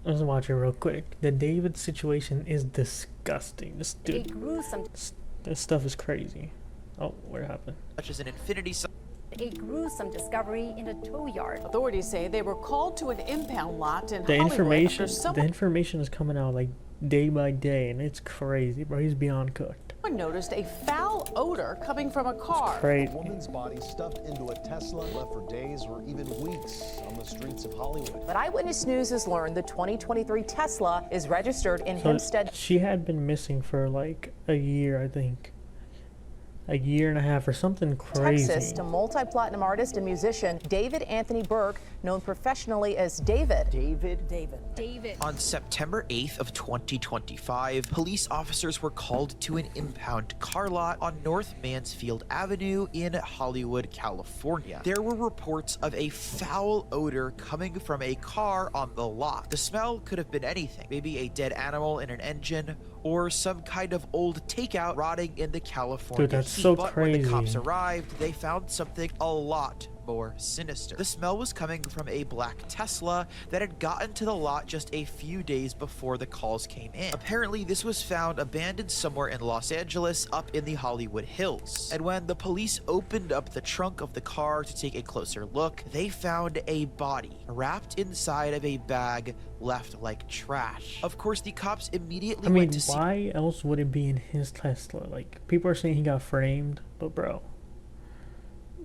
Let's watch it real quick. The David situation is disgusting. This dude, this stuff is crazy. Oh, what happened? Such as an infinity sign. A gruesome discovery in a tow yard. Authorities say they were called to an impound lot in The Hollywood. the information is coming out like day by day, and it's crazy, bro. He's beyond cooked. Someone noticed a foul odor coming from a car. It's crazy. A woman's body stuffed into a Tesla, left for days or even weeks on the streets of Hollywood. But Eyewitness News has learned the 2023 Tesla is registered in Hempstead. She had been missing for like a year, I think. A year and a half or something crazy. Texas to multi-platinum artist and musician David Anthony Burke, known professionally as David. David. On September 8th of 2025, police officers were called to an impound car lot on North Mansfield Avenue in Hollywood, California. There were reports of a foul odor coming from a car on the lot. The smell could have been anything, maybe a dead animal in an engine, or some kind of old takeout rotting in the California Dude, that's heat. so But crazy. when the cops arrived, they found something a lot more sinister. The smell was coming from a black Tesla that had gotten to the lot just a few days before the calls came in. Apparently, this was found abandoned somewhere in Los Angeles up in the Hollywood Hills. And when the police opened up the trunk of the car to take a closer look, they found a body wrapped inside of a bag left like trash. Of course, the cops immediately went to see. Why else would it be in his Tesla? Like, people are saying he got framed, but bro,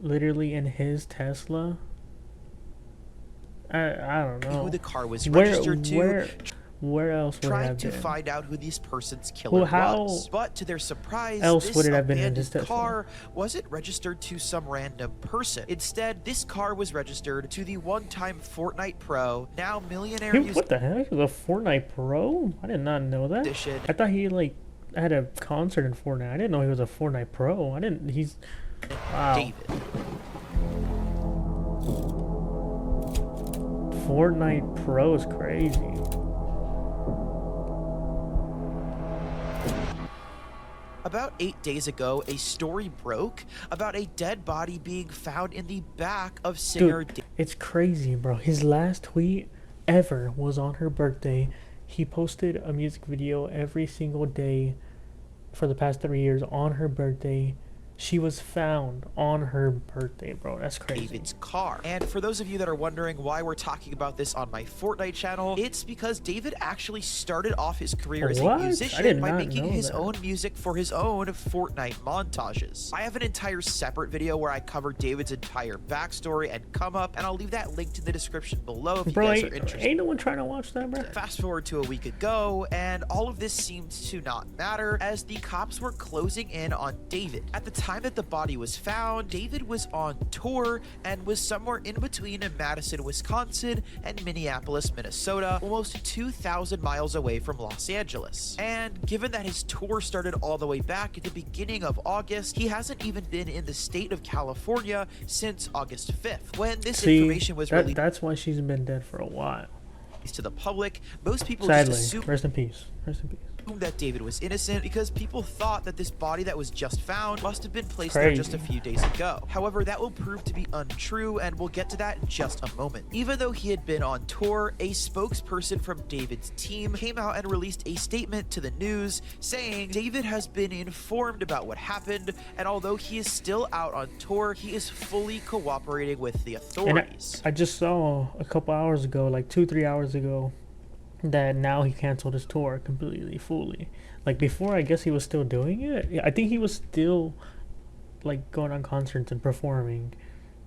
literally in his Tesla. I don't know who the car was registered to. Where else would it Trying have to been? find out who these person's killer Well, how was. But to their surprise, else this would it have been in this abandoned Tesla? car wasn't registered to some random person. Instead, this car was registered to the one-time Fortnite pro, now millionaire What the heck? He was a Fortnite pro? I did not know that. musician. I thought he like had a concert in Fortnite. I didn't know he was a Fortnite pro. I didn't. He's wow. David. Fortnite pro is crazy. About 8 days ago, a story broke about a dead body being found in the back of singer Dude, it's crazy, bro. His last tweet ever was on her birthday. He posted a music video every single day for the past 3 years on her birthday. She was found on her birthday, bro. That's crazy. David's car. And for those of you that are wondering why we're talking about this on my Fortnite channel, it's because David actually started off his career as a What? I musician did by not making know his that. own music for his own Fortnite montages. I have an entire separate video where I cover David's entire backstory and come up, and I'll leave that linked in the description below if Bro, you guys are interested. ain't no one trying to watch that, bro. Fast forward to a week ago, and all of this seemed to not matter as the cops were closing in on David. At the time that the body was found, David was on tour and was somewhere in between Madison, Wisconsin and Minneapolis, Minnesota, almost 2,000 miles away from Los Angeles. And given that his tour started all the way back at the beginning of August, he hasn't even been in the state of California since August 5th. When this information was released, that's why she's been dead for a while. to the public, most people Sadly, just assumed rest in peace. Rest in peace. that David was innocent because people thought that this body that was just found must have been placed there Crazy. just a few days ago. However, that will prove to be untrue, and we'll get to that in just a moment. Even though he had been on tour, a spokesperson from David's team came out and released a statement to the news saying David has been informed about what happened, and although he is still out on tour, he is fully cooperating with the And authorities. I just saw a couple hours ago, like 2-3 hours ago, that now he canceled his tour completely, fully. Like before, I guess he was still doing it. Yeah, I think he was still like going on concerts and performing,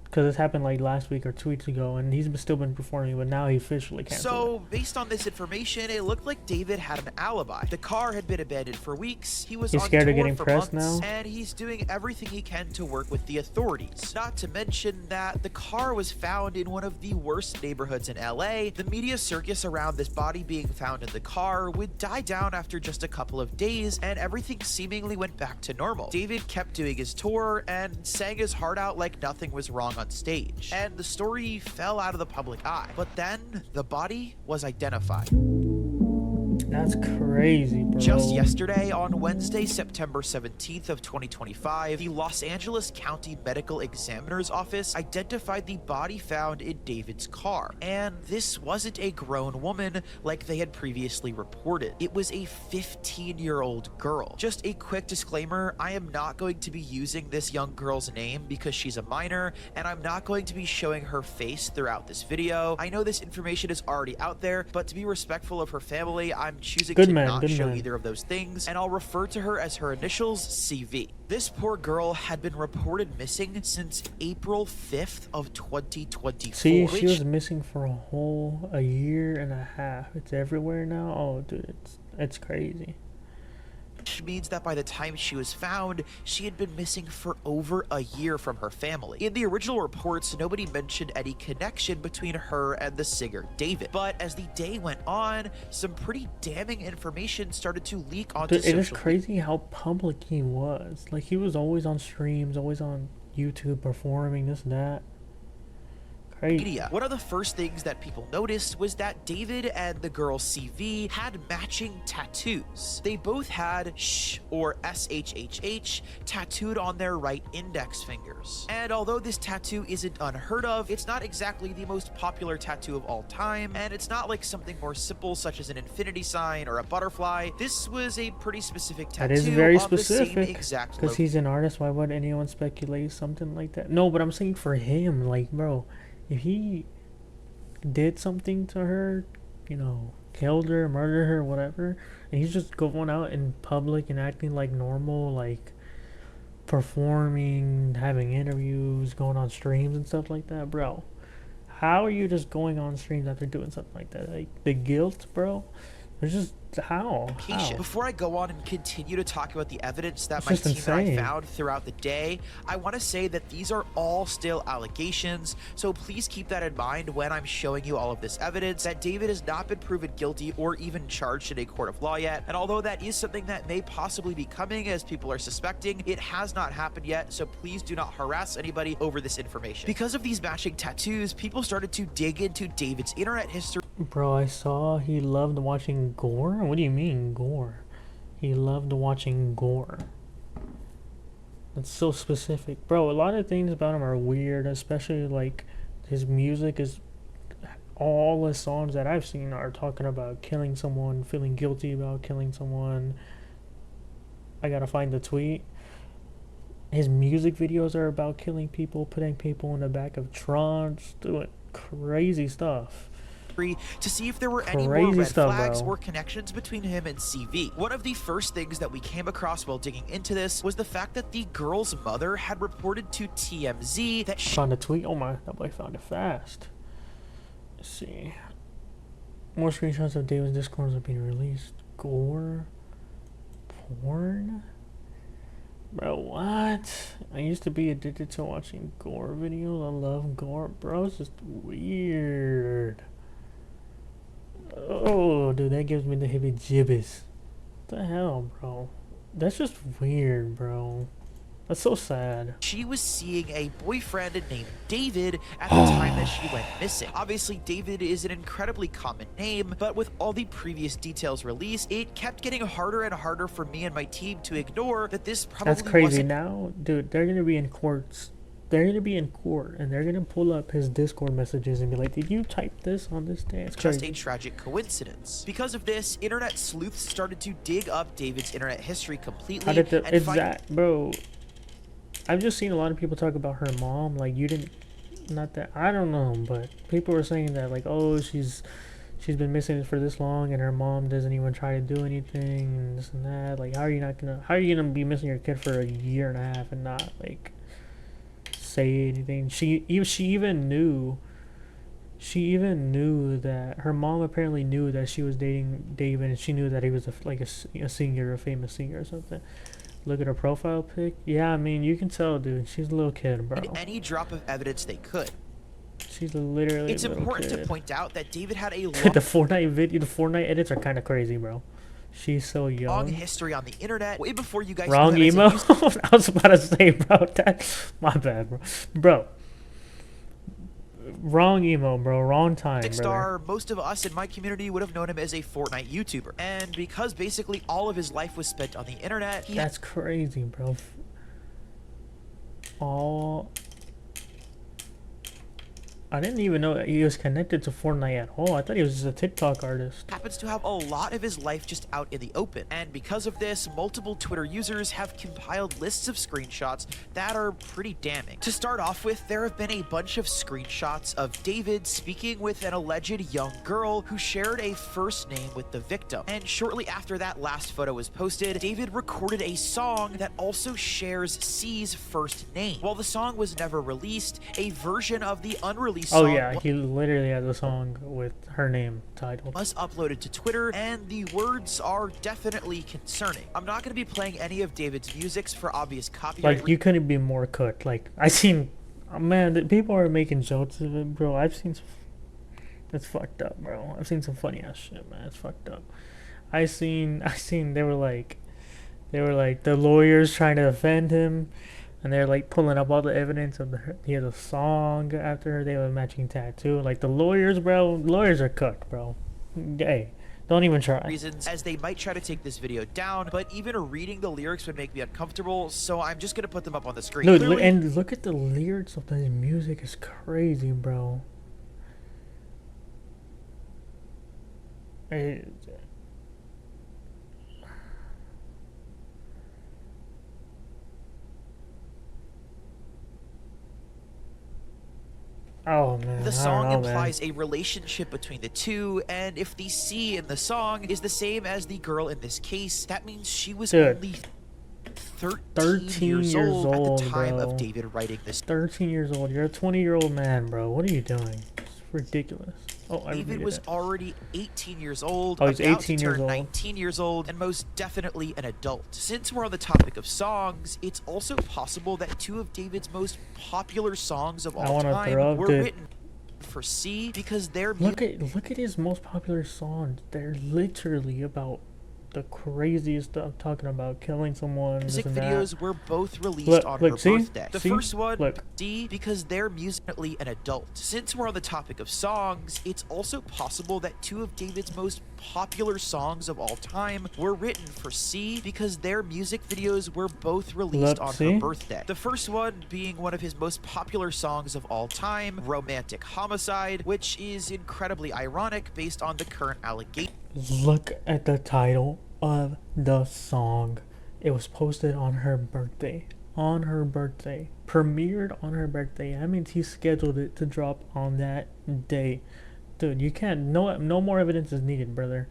because this happened like last week or 2 weeks ago, and he's still been performing, but now he officially canceled So, based on this information, it looked like David had an alibi. The car had been abandoned for weeks, he was He's on scared tour of getting for pressed months, now? and he's doing everything he can to work with the authorities. Not to mention that the car was found in one of the worst neighborhoods in LA. The media circus around this body being found in the car would die down after just a couple of days, and everything seemingly went back to normal. David kept doing his tour and sang his heart out like nothing was wrong on stage. And the story fell out of the public eye. But then, the body was identified. That's crazy, bro. Just yesterday, on Wednesday, September 17th of 2025, the Los Angeles County Medical Examiner's Office identified the body found in David's car. And this wasn't a grown woman like they had previously reported. It was a 15-year-old girl. Just a quick disclaimer, I am not going to be using this young girl's name because she's a minor, and I'm not going to be showing her face throughout this video. I know this information is already out there, but to be respectful of her family, I'm choosing to not show either of those things, and I'll refer to her as her initials, CV. This poor girl had been reported missing since April 5th of 2024. See, she was missing for a year and a half. It's everywhere now. Oh, dude, it's crazy. Which means that by the time she was found, she had been missing for over a year from her family. In the original reports, nobody mentioned any connection between her and the singer David. But as the day went on, some pretty damning information started to leak onto social media. It is crazy how public he was. Like, he was always on streams, always on YouTube performing, this and that. Crazy. One of the first things that people noticed was that David and the girl CV had matching tattoos. They both had SH or SHHH tattooed on their right index fingers. And although this tattoo isn't unheard of, it's not exactly the most popular tattoo of all time, and it's not like something more simple such as an infinity sign or a butterfly. This was a pretty specific tattoo. That is very of the same specific, exact because he's an artist. Why would anyone speculate something like that? No, but I'm saying for him, like, bro, if he did something to her, you know, killed her, murdered her, whatever, and he's just going out in public and acting like normal, like performing, having interviews, going on streams and stuff like that, bro, how are you just going on streams after doing something like that? Like, the guilt, bro, there's just how? Before I go on and continue to talk about the evidence that my team and I found throughout the day, I want to say that these are all still allegations, so please keep that in mind when I'm showing you all of this evidence, that David has not been proven guilty or even charged in a court of law yet. And although that is something that may possibly be coming as people are suspecting, it has not happened yet, so please do not harass anybody over this information. Because of these matching tattoos, people started to dig into David's internet history. Bro, I saw he loved watching gore. What do you mean gore? He loved watching gore. That's so specific, bro. A lot of things about him are weird, especially like his music is, all the songs that I've seen are talking about killing someone, feeling guilty about killing someone. I gotta find the tweet. His music videos are about killing people, putting people in the back of trunks, doing crazy stuff. To see if there were any more red flags or connections between him and CV. One of the first things that we came across while digging into this was the fact that the girl's mother had reported to TMZ that she found a tweet. Oh my, that boy found it fast. Let's see. More screenshots of David's Discords are being released. Gore? Porn? Bro, what? I used to be addicted to watching gore videos. I love gore. Bro, it's just weird. Oh, dude, that gives me the heebie-jeebies. What the hell, bro? That's just weird, bro. That's so sad. She was seeing a boyfriend named David at the time that she went missing. Obviously, David is an incredibly common name, but with all the previous details released, it kept getting harder and harder for me and my team to ignore that this probably That's crazy. wasn't. Now, dude, they're gonna be in courts. They're gonna be in court, and they're gonna pull up his Discord messages and be like, "Did you type this on this day?" It's just a tragic coincidence. Because of this, internet sleuths started to dig up David's internet history completely. How did bro? I've just seen a lot of people talk about her mom. Like, you didn't, not that, I don't know, but people were saying that, like, oh, she's been missing for this long, and her mom doesn't even try to do anything, and this and that. Like, how are you gonna be missing your kid for a year and a half and not, like, say anything? She even knew that her mom apparently knew that she was dating David, and she knew that he was a singer, a famous singer or something. Look at her profile pic. Yeah, I mean, you can tell, dude. She's a little kid, bro. Any drop of evidence they could. She's literally. It's important to point out that David had a the Fortnite edits are kind of crazy, bro. She's so young. Long history on the internet. Way before you guys. Wrong emo. I was about to say, bro. That, my bad, bro. wrong emo, bro. Wrong time, Big brother. star, most of us in my community would have known him as a Fortnite YouTuber. And because basically all of his life was spent on the internet, he That's crazy, bro. All I didn't even know that he was connected to Fortnite at all. I thought he was just a TikTok artist. happens to have a lot of his life just out in the open. And because of this, multiple Twitter users have compiled lists of screenshots that are pretty damning. To start off with, there have been a bunch of screenshots of David speaking with an alleged young girl who shared a first name with the victim. And shortly after that last photo was posted, David recorded a song that also shares C's first name. While the song was never released, a version of the unreleased Oh song yeah, he literally has a song with her name titled. was uploaded to Twitter, and the words are definitely concerning. I'm not going to be playing any of David's musics for obvious copyright Like, you couldn't be more cooked. Like, I seen, oh, man, people are making jokes of it, bro. I've seen some, it's fucked up, bro. I've seen some funny ass shit, man. It's fucked up. I seen they were like the lawyers trying to defend him, and they're like pulling up all the evidence of he has a song after her. They have a matching tattoo. Like, the lawyers, bro. Lawyers are cooked, bro. Hey, don't even try. reasons, as they might try to take this video down, but even reading the lyrics would make me uncomfortable, so I'm just going to put them up on the screen. Dude, Clearly, and look at the lyrics of this music. It's crazy, bro. Oh man, the I song don't know, man. implies a relationship between the two, and if the C in the song is the same as the girl in this case, that means she was Dude. only 13, 13 years years old at old, the time bro. of David writing this. 13 years old. You're a 20-year-old man, bro. What are you doing? It's ridiculous. Oh, I David repeated was it. already 18 years old, Oh, he's about 18 to years turn old. 19 years old, and most definitely an adult. Since we're on the topic of songs, it's also possible that two of David's most popular songs of all wanna time throw up, were dude. written for C because their Look at his most popular songs. They're literally about the craziest stuff, talking about killing someone. music this and videos were both released Look, on look, her see? birthday. The See? first one, Look. D, because they're musically an adult. Since we're on the topic of songs, it's also possible that two of David's most popular songs of all time were written for C because their music videos were both released Look, on see? her birthday. The first one being one of his most popular songs of all time, Romantic Homicide, which is incredibly ironic based on the current allegation. Look at the title of the song. It was posted on her birthday. On her birthday. Premiered on her birthday. That means he scheduled it to drop on that day. Dude, you can't. No more evidence is needed, brother.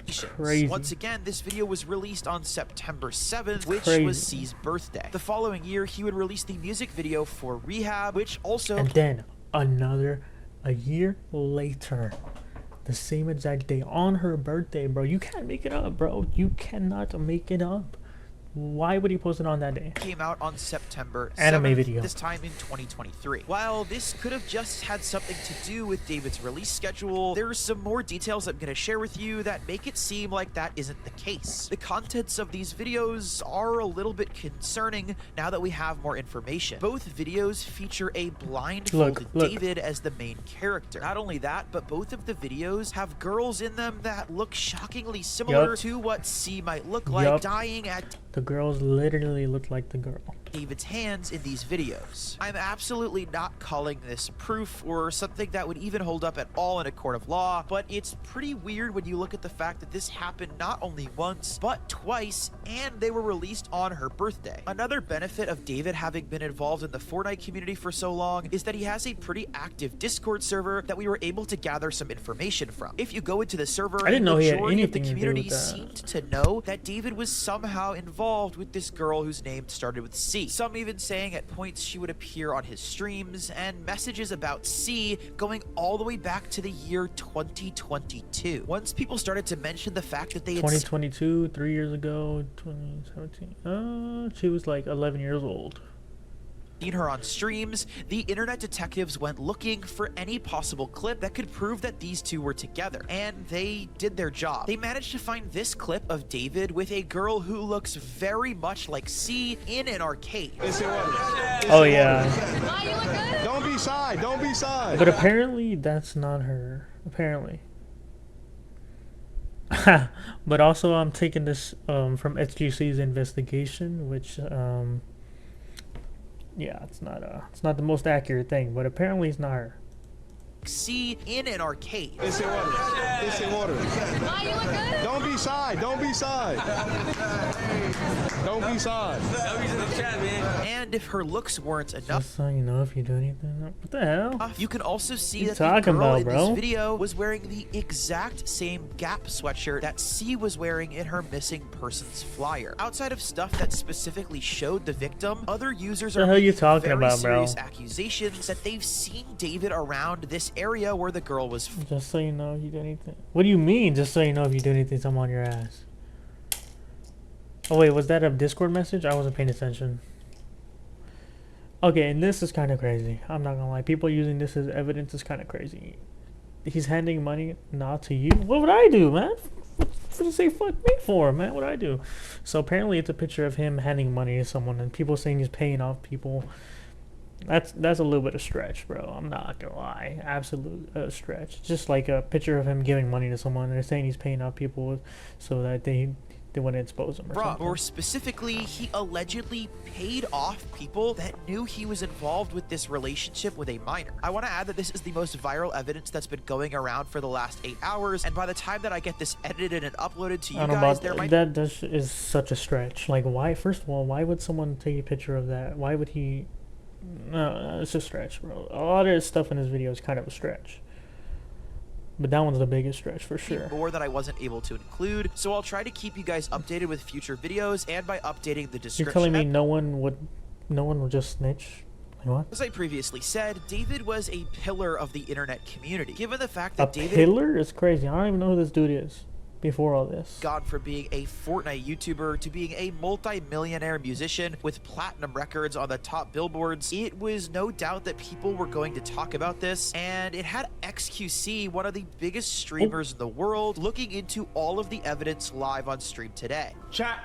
It's crazy. Once again, this video was released on September 7th, which crazy. was C's birthday. The following year, he would release the music video for Rehab, which also And then a year later, the same exact day, on her birthday, bro. You can't make it up, bro. You cannot make it up. Why would he post it on that day? came out on September 7th, Anime video. this time in 2023. While this could have just had something to do with David's release schedule, there's some more details I'm going to share with you that make it seem like that isn't the case. The contents of these videos are a little bit concerning now that we have more information. Both videos feature a blindfolded Look. David as the main character. Not only that, but both of the videos have girls in them that look shockingly similar Yup. to what C might look like Yup. dying at The girls literally look like the girl. David's hands in these videos. I'm absolutely not calling this proof or something that would even hold up at all in a court of law, but it's pretty weird when you look at the fact that this happened not only once, but twice, and they were released on her birthday. Another benefit of David having been involved in the Fortnite community for so long is that he has a pretty active Discord server that we were able to gather some information from. If you go into the server, I didn't know he had majority of the anything to do community with that. seemed to know that David was somehow involved with this girl whose name started with C. Some even saying at points she would appear on his streams, and messages about C going all the way back to the year 2022. Once people started to mention the fact that they had 2022, 3 years ago, 2017. She was like 11 years old. seen her on streams, the internet detectives went looking for any possible clip that could prove that these two were together, and they did their job. They managed to find this clip of David with a girl who looks very much like C in an arcade. Oh yeah. Don't be shy. Don't be shy. But apparently that's not her. Apparently. But also I'm taking this from SGC's investigation, which yeah, it's not the most accurate thing, but apparently it's not her. C in an arcade. It's in order. It's in order. Don't be shy. Don't be shy. Don't be shy. And if her looks weren't enough, Just so you know, if you do anything, what the hell? you can also see You that the talking girl about, in bro? this video was wearing the exact same Gap sweatshirt that C was wearing in her missing persons flyer. Outside of stuff that specifically showed the victim, other users The are hell you making talking very about, bro? serious accusations that they've seen David around this area where the girl was. Just so you know if you do anything. What do you mean? Just so you know if you do anything, I'm on your ass. Oh wait, was that a Discord message? I wasn't paying attention. Okay, and this is kind of crazy. I'm not gonna lie. People using this as evidence is kind of crazy. He's handing money not to you. What would I do, man? For say fuck me for, man? What would I do? So apparently it's a picture of him handing money to someone, and people saying he's paying off people. That's a little bit of stretch, bro. I'm not gonna lie. Absolute stretch. Just like a picture of him giving money to someone, and they're saying he's paying off people so that they wouldn't expose him or something. Or specifically, he allegedly paid off people that knew he was involved with this relationship with a minor. I want to add that this is the most viral evidence that's been going around for the last 8 hours, and by the time that I get this edited and uploaded to you I don't know guys, about there might that. That is such a stretch. Like, why? First of all, why would someone take a picture of that? Why would he? No, it's a stretch, bro. A lot of his stuff in this video is kind of a stretch. But that one's the biggest stretch for sure. more that I wasn't able to include, so I'll try to keep you guys updated with future videos and by updating the description. You're telling me no one would just snitch? Like what? As I previously said, David was a pillar of the internet community. Given the fact A that David pillar is crazy. I don't even know who this dude is before all this. gone from being a Fortnite YouTuber to being a multi-millionaire musician with platinum records on the top billboards, it was no doubt that people were going to talk about this, and it had XQC, one of the biggest streamers in the world, looking into all of the evidence live on stream today. Chat,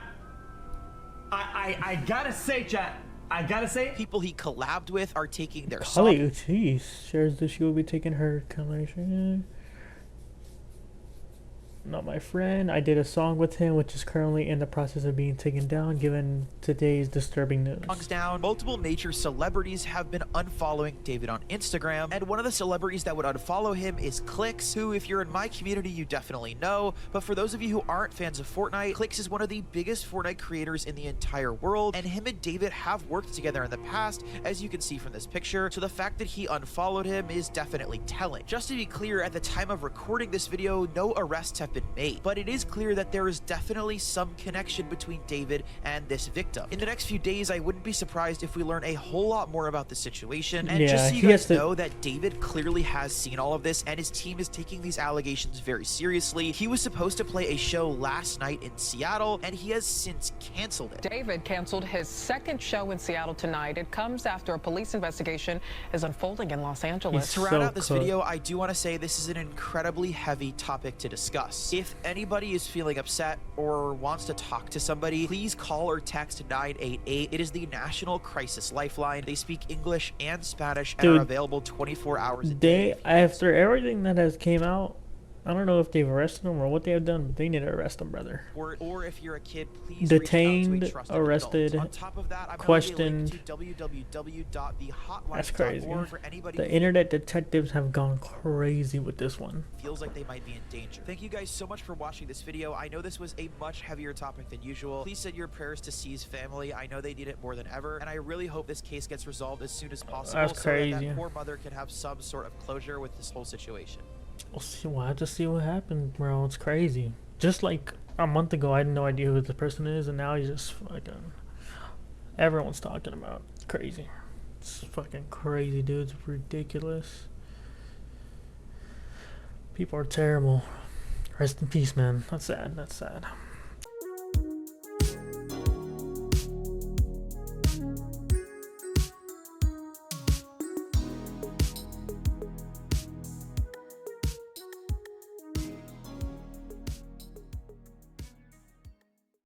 I gotta say, chat, I gotta say, People he collabed with are taking their Kali song. Uchis shares that she will be taking her collection. Not my friend. I did a song with him, which is currently in the process of being taken down, given today's disturbing news. Songs down. Multiple major celebrities have been unfollowing David on Instagram, and one of the celebrities that would unfollow him is Clix, who, if you're in my community, you definitely know. But for those of you who aren't fans of Fortnite, Clix is one of the biggest Fortnite creators in the entire world, and him and David have worked together in the past, as you can see from this picture. So the fact that he unfollowed him is definitely telling. Just to be clear, at the time of recording this video, no arrests have been made, but it is clear that there is definitely some connection between David and this victim. In the next few days, I wouldn't be surprised if we learn a whole lot more about the situation, and Yeah, just so you he has guys to- know that David clearly has seen all of this, and his team is taking these allegations very seriously. He was supposed to play a show last night in Seattle, and he has since canceled it. David canceled his second show in Seattle tonight. It comes after a police investigation is unfolding in Los Angeles. To round So out this cooked. video, I do want to say this is an incredibly heavy topic to discuss. If anybody is feeling upset or wants to talk to somebody, please call or text 988. It is the National Crisis Lifeline. They speak English and Spanish and Dude, are available 24 hours a day. After everything that has came out, I don't know if they've arrested him or what they have done, but they need to arrest him, brother. Or if you're a kid, please Detained, reach out to a trusted arrested, adult. On top of that, I'm questioned. going to link to www.thehotline.org That's crazy. for anybody The who internet detectives have gone crazy with this one. feels like they might be in danger. Thank you guys so much for watching this video. I know this was a much heavier topic than usual. Please send your prayers to C's family. I know they need it more than ever, and I really hope this case gets resolved as soon as possible That's so that crazy. that poor mother can have some sort of closure with this whole situation. We'll see. We'll have to see what happens, bro. It's crazy. Just like a month ago, I had no idea who the person is, and now he's just fucking. Everyone's talking about. It's crazy. It's fucking crazy, dude. It's ridiculous. People are terrible. Rest in peace, man. That's sad. That's sad.